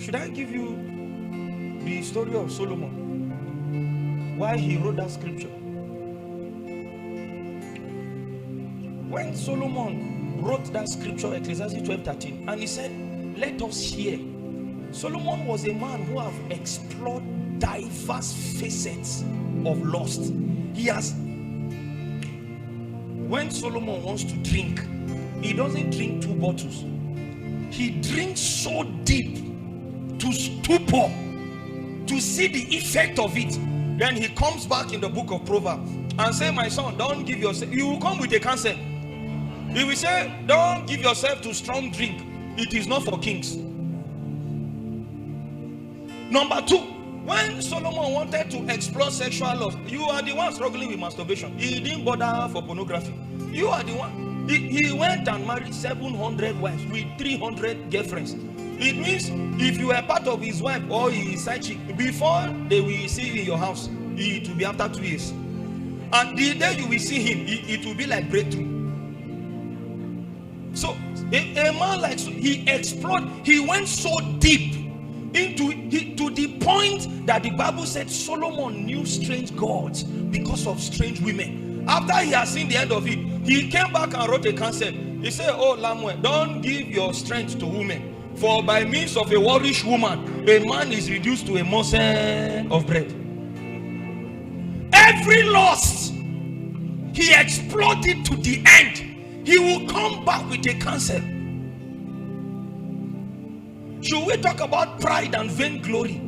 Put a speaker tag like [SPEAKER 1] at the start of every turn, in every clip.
[SPEAKER 1] Should I give you the story of Solomon? Why he wrote that scripture? When Solomon wrote that scripture, Ecclesiastes 12:13, and he said, let us hear. Solomon was a man who have explored diverse facets of lust. When Solomon wants to drink, he doesn't drink 2 bottles. He drinks so deep to stupor, to see the effect of it. Then he comes back in the book of Proverbs and say, my son, don't give yourself. You will come with a counsel. He will say, don't give yourself to strong drink. It is not for kings. Number 2, when Solomon wanted to explore sexual lust, you are the one struggling with masturbation. He didn't bother for pornography. You are the one. He went and married 700 wives with 300 girlfriends. It means if you are part of his wife or his side chick, before they will see you in your house, it will be after 2 years. And the day you will see him, it will be like breakthrough. So a man like he explored, he went so deep to the point that the Bible said Solomon knew strange gods because of strange women. After he had seen the end of it, he came back and wrote a counsel. He said, oh Lamuel, don't give your strength to women, for by means of a warish woman, a man is reduced to a morsel of bread. Every lust, he explored it to the end. He will come back with a counsel. Should we talk about pride and vainglory?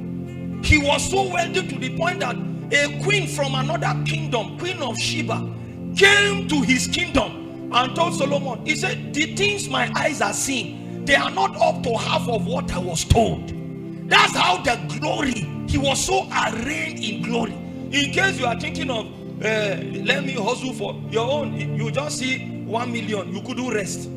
[SPEAKER 1] He was so wealthy to the point that a queen from another kingdom, Queen of Sheba, came to his kingdom and told Solomon, he said, the things my eyes are seeing, they are not up to half of what I was told. That's how the glory, he was so arrayed in glory. In case you are thinking of, let me hustle for your own, you just see 1 million, you couldn't rest.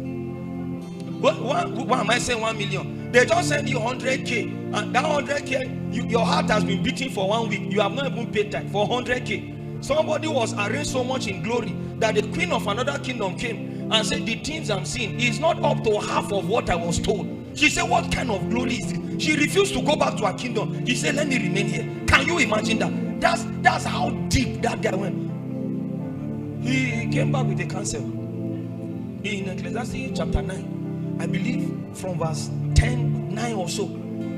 [SPEAKER 1] Why am I saying 1 million? They just send you 100k, and that 100k, your heart has been beating for 1 week. You have not even paid time for 100k. Somebody was arrayed so much in glory that the queen of another kingdom came and said, the things I'm seeing is not up to half of what I was told. She said, what kind of glory is it? She refused to go back to her kingdom. She said, let me remain here. Can you imagine that? That's how deep that guy went. He came back with a counsel. In Ecclesiastes chapter 9, I believe from verse 9 or so,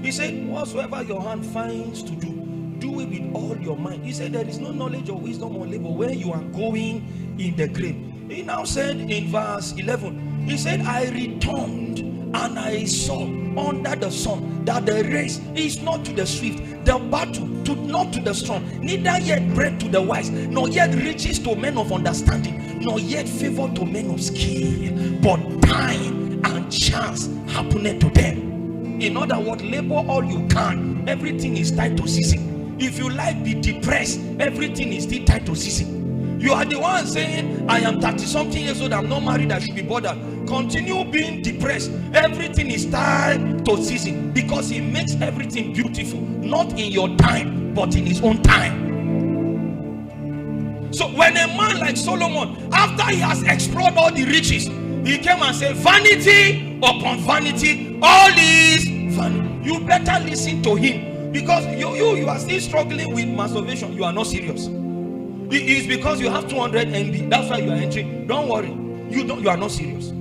[SPEAKER 1] he said, whatsoever your hand finds to do, do it with all your mind. He said, there is no knowledge or wisdom or labor where you are going in the grave. He now said in verse 11, he said, I returned and I saw under the sun that the race is not to the swift, the battle not to the strong, neither yet bread to the wise, nor yet riches to men of understanding, nor yet favor to men of skill, but time and chance happened to them. In other words, labor all you can. Everything is tied to season. If you like be depressed, everything is still tied to season. You are the one saying, I am 30 something years old, I'm not married, I should be bothered. Continue being depressed. Everything is tied to season, because he makes everything beautiful, not in your time, but in his own time. So when a man like Solomon, after he has explored all the riches, he came and said, vanity upon vanity, all is vanity. You better listen to him, because you are still struggling with masturbation. You are not serious. It is because you have 200 MB. That's why you are entering. Don't worry. You are not serious.